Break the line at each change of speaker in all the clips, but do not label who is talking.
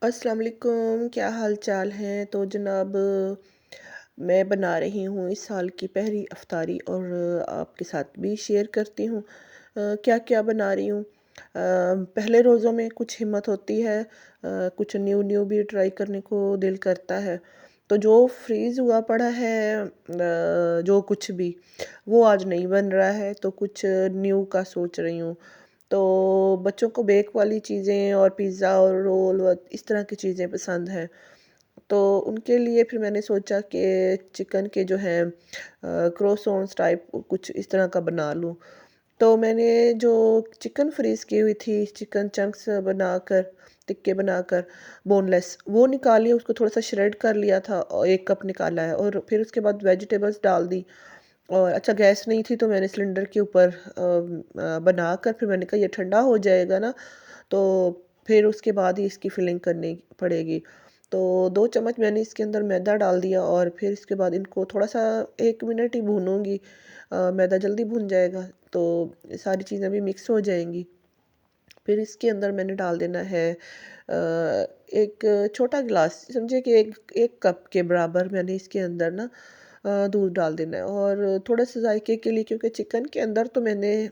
अस्सलाम वालेकुम, क्या हाल चाल है? तो जनाब, मैं बना रही हूँ इस साल की पहली अफ्तारी और आपके साथ भी शेयर करती हूँ क्या क्या बना रही हूँ। पहले रोज़ों में कुछ हिम्मत होती है, कुछ न्यू न्यू भी ट्राई करने को दिल करता है। तो जो फ्रीज़ हुआ पड़ा है, जो कुछ भी वो आज नहीं बन रहा है, तो कुछ न्यू का सोच रही हूँ। तो बच्चों को बेक वाली चीज़ें और पिज़्ज़ा और रोल व इस तरह की चीज़ें पसंद हैं। तो उनके लिए फिर मैंने सोचा कि चिकन के जो हैं क्रोसॉन्स टाइप कुछ इस तरह का बना लूँ। तो मैंने जो चिकन फ्रीज़ की हुई थी, चिकन चंक्स बनाकर, टिक्के बनाकर बोनलेस, वो निकाली, उसको थोड़ा-सा श्रेड कर लिया था और 1 कप निकाला है और फिर उसके बाद वेजिटेबल्स डाल दी। और अच्छा, गैस नहीं थी तो मैंने सिलेंडर के ऊपर बनाकर फिर मैंने कहा ये ठंडा हो जाएगा ना, तो फिर उसके बाद ही इसकी फिलिंग करनी पड़ेगी। तो 2 चम्मच मैंने इसके अंदर मैदा डाल दिया और फिर इसके बाद इनको थोड़ा-सा 1 मिनट ही भूनूँगी। मैदा जल्दी भुन जाएगा, तो सारी चीज़ें भी मिक्स हो जाएँगी। फिर इसके अंदर मैंने डाल देना है एक छोटा गिलास, समझिए कि 1 कप के बराबर मैंने इसके अंदर ना दूध डाल देना है और थोड़ा-सा जायके के लिए, क्योंकि चिकन के अंदर तो मैंने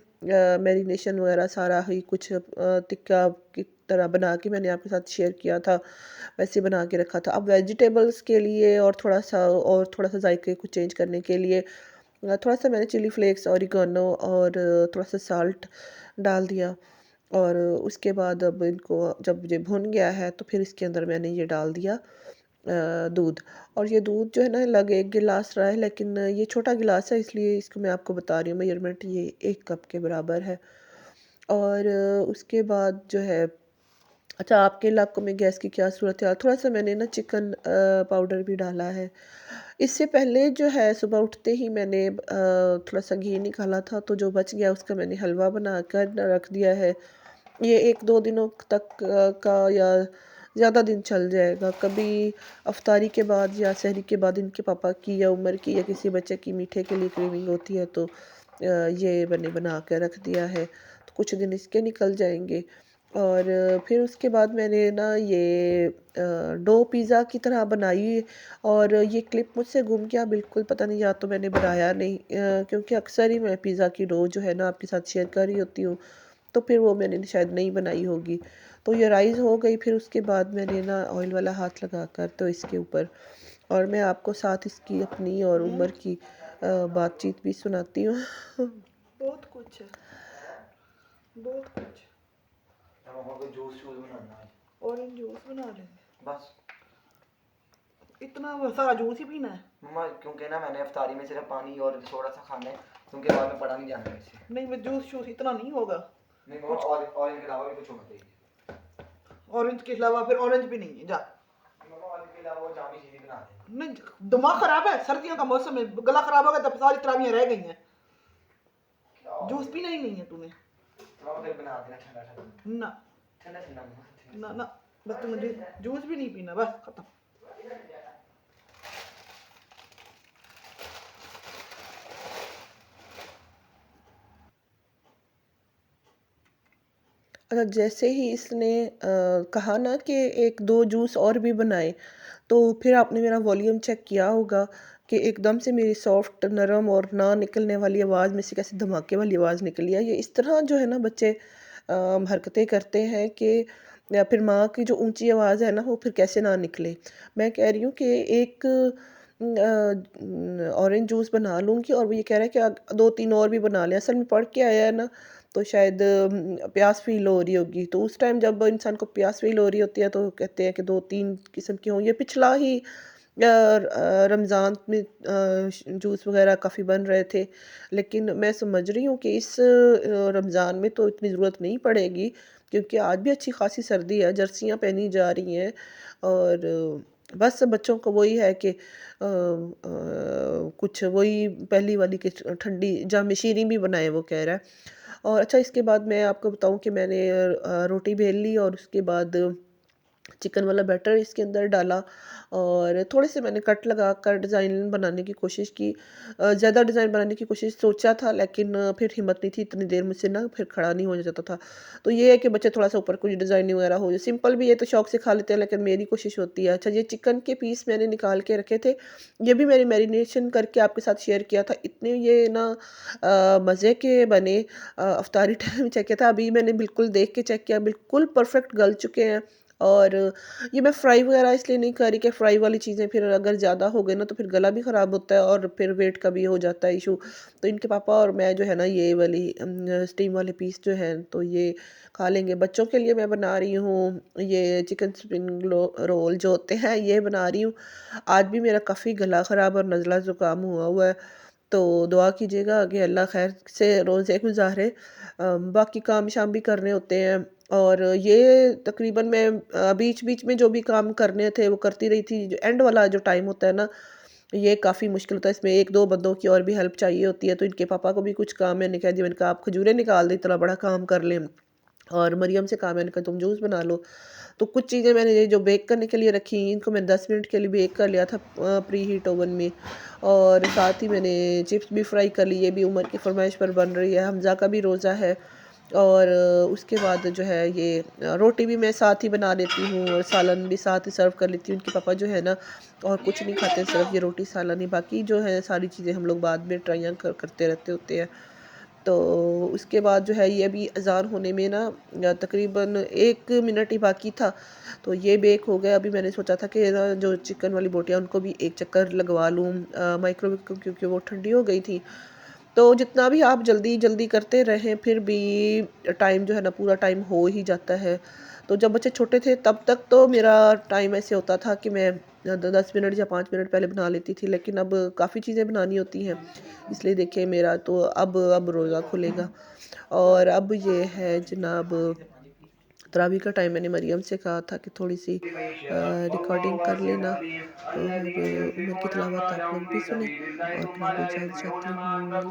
मैरिनेशन वगैरह सारा ही कुछ टिक्का की तरह बना के मैंने आपके साथ शेयर किया था, वैसे बना के रखा था। अब वेजिटेबल्स के लिए और थोड़ा-सा जायके को चेंज करने के लिए थोड़ा-सा मैंने चिली फ्लेक्स, ऑरिगेनो और थोड़ा-सा साल्ट डाल दिया। और उसके बाद अब इनको जब ये भुन गया है तो फिर इसके अंदर मैंने ये डाल दिया दूध। और ये दूध जो है ना, लग 1 गिलास रहा है, लेकिन ये छोटा गिलास है इसलिए इसको मैं आपको बता रही हूँ, मेजरमेंट ये 1 कप के बराबर है। और उसके बाद जो है, अच्छा, आपके इलाकों में गैस की क्या सूरत है? थोड़ा-सा मैंने ना चिकन पाउडर भी डाला है। इससे पहले जो है, सुबह उठते ही मैंने थोड़ा-सा घी निकाला था, तो जो बच गया उसका मैंने हलवा बनाकर रख दिया है। ये 1-2 दिनों तक का या ज़्यादा दिन चल जाएगा। कभी अफ्तारी के बाद या सहरी के बाद इनके पापा की या उमर की या किसी बच्चे की मीठे के लिए क्रेविंग होती है, तो ये मैंने बना के रख दिया है, तो कुछ दिन इसके निकल जाएँगे। और फिर उसके बाद मैंने ना ये डो पिज़्ज़ा की तरह बनाई और ये क्लिप मुझसे गुम गया बिल्कुल, पता नहीं, या तो मैंने बनाया नहीं, क्योंकि अक्सर ही मैं पिज़्ज़ा की डो जो है ना आपके साथ शेयर कर रही होती हूँ, तो फिर वो मैंने शायद नहीं बनाई होगी। तो ये राइज़ हो गई, फिर उसके बाद मैंने ना ऑयल वाला हाथ लगाकर तो इसके ऊपर, और मैं आपको साथ इसकी अपनी और उम्र की बातचीत भी सुनाती हूँ। बहुत कुछ है, बहुत कुछ। जूस शूस बनाना है। ऑरेंज जूस बना रहे हैं? बस इतना वो सारा जूस ही पीना है? मम्मा, क्योंकि ना मैंने अफ्तारी में सिर्फ पानी और थोड़ा सा खाना है, क्योंकि बाद में पढ़ा नहीं जाना इससे। नहीं, मैं जूस शूस इतना नहीं होगा। नहीं मम्मा, ऑरेंज के अलावा भी कुछ होना चाहिए। ऑरेंज के अलावा फिर ऑरेंज भी नहीं है, जा। मम्मा, ऑरेंज के अलावा वो जामी चीनी बना दे। नहीं, दिमाग खराब है, सर्दियों का मौसम है, गला खराब हो गया तब सारी तरावियां रह गई हैं। जूस पीना ही नहीं है तूने? मम्मा फिर बना देना ठंडा ठंडा। ना ठंडा ठंडा ना ना, बस तुम जूस भी नहीं पीना, बस खत्म। अच्छा, जैसे ही इसने कहा ना कि 1-2 जूस और भी बनाए, तो फिर आपने मेरा वॉल्यूम चेक किया होगा कि एकदम से मेरी सॉफ्ट, नरम और ना निकलने वाली आवाज़ में से कैसे धमाके वाली आवाज़ निकली है। ये इस तरह जो है ना बच्चे हरकतें करते हैं कि, या फिर माँ की जो ऊँची आवाज़ है ना, वो फिर कैसे ना निकले। मैं कह रही हूँ कि एक ऑरेंज जूस बना लूँगी और वो ये कह रहा है कि 2-3 और भी बना लें। असल में पढ़ के आया है ना, तो शायद प्यास फ़ील हो रही होगी। तो उस टाइम जब इंसान को प्यास फ़ील हो रही होती है, तो कहते हैं कि 2-3 किस्म की हों। ये पिछला ही रमज़ान में जूस वग़ैरह काफ़ी बन रहे थे। लेकिन मैं समझ रही हूँ कि इस रमज़ान में तो इतनी ज़रूरत नहीं पड़ेगी, क्योंकि आज भी अच्छी ख़ासी सर्दी है, जर्सियाँ पहनी जा रही हैं। और बस बच्चों को वही है कि कुछ वही पहली वाली कि ठंडी जाम शीरीं भी बनाए, वो कह रहा है। और अच्छा, इसके बाद मैं आपको बताऊँ कि मैंने रोटी बेल ली और उसके बाद चिकन वाला बैटर इसके अंदर डाला और थोड़े से मैंने कट लगा कर डिज़ाइन बनाने की कोशिश की। ज़्यादा डिज़ाइन बनाने की कोशिश सोचा था, लेकिन फिर हिम्मत नहीं थी इतनी देर मुझसे ना, फिर खड़ा नहीं हो जाता था। तो ये है कि बच्चे थोड़ा-सा ऊपर कुछ डिज़ाइनिंग वगैरह हो जाए, सिंपल भी है तो शौक से खा लेते हैं, लेकिन मेरी कोशिश होती है। अच्छा, ये चिकन के पीस मैंने निकाल के रखे थे, ये भी मैंने मैरिनेशन करके आपके साथ शेयर किया था। इतने ये ना मज़े के बने, अफ्तारी टाइम चेक किया था, अभी मैंने बिल्कुल देख के चेक किया, बिल्कुल परफेक्ट गल चुके हैं। और ये मैं फ्राई वगैरह इसलिए नहीं कर रही कि फ्राई वाली चीज़ें फिर अगर ज़्यादा हो गई ना, तो फिर गला भी ख़राब होता है और फिर वेट का भी हो जाता है इशू। तो इनके पापा और मैं जो है ना, ये वाली स्टीम वाले पीस जो हैं तो ये खा लेंगे। बच्चों के लिए मैं बना रही हूँ ये चिकन स्प्रिंग रोल जो होते हैं, ये बना रही हूँ। आज भी मेरा काफ़ी गला ख़राब और नज़ला ज़ुकाम हुआ हुआ है, तो दुआ कीजिएगा कि अल्लाह खैर से रोज़े गुज़ारे। बाकी काम-शाम भी करने होते हैं, और ये तकरीबन मैं बीच-बीच में जो भी काम करने थे वो करती रही थी। जो एंड वाला जो टाइम होता है ना, ये काफ़ी मुश्किल होता है, इसमें 1-2 बंदों की और भी हेल्प चाहिए होती है। तो इनके पापा को भी कुछ काम मैंने कह दिया, मैंने कहा आप खजूरें निकाल दें, इतना बड़ा काम कर लें। और मरियम से कहा मैंने कहा तुम जूस बना लो। तो कुछ चीज़ें मैंने ये जो बेक करने के लिए रखी, इनको मैंने 10 मिनट के लिए बेक कर लिया था प्री हीट ओवन में। और साथ ही मैंने चिप्स भी फ्राई कर ली, ये भी उमर की फरमाइश पर बन रही है, हमज़ा का भी रोज़ा है। और उसके बाद जो है ये रोटी भी मैं साथ ही बना लेती हूँ और सालन भी साथ ही सर्व कर लेती हूँ। उनके पापा जो है ना, और कुछ नहीं खाते, सिर्फ ये रोटी सालन ही, बाकी जो है सारी चीज़ें हम लोग बाद में ट्राइयाँ करते रहते होते हैं। तो उसके बाद जो है ये अभी अज़ान होने में ना तकरीबन 1 मिनट ही बाकी था, तो ये बेक हो गया। अभी मैंने सोचा था कि ना जो चिकन वाली बोटियाँ उनको भी एक चक्कर लगवा लूँ माइक्रोवेव को, क्योंकि वो ठंडी हो गई थी। तो जितना भी आप जल्दी-जल्दी करते रहें, फिर भी टाइम जो है ना, पूरा टाइम हो ही जाता है। तो जब बच्चे छोटे थे तब तक तो मेरा टाइम ऐसे होता था कि मैं 10 मिनट या 5 मिनट पहले बना लेती थी, लेकिन अब काफ़ी चीज़ें बनानी होती हैं। इसलिए देखिए मेरा तो अब रोज़ा खुलेगा। और अब ये है जनाब, तरावी का टाइम, मैंने मरियम से कहा था कि थोड़ी-सी रिकॉर्डिंग कर लेना, तो और उमर की तिलावत आप लोग भी सुनें, और फिर आपको इजाज़त चाहती हूँ। अल्लाह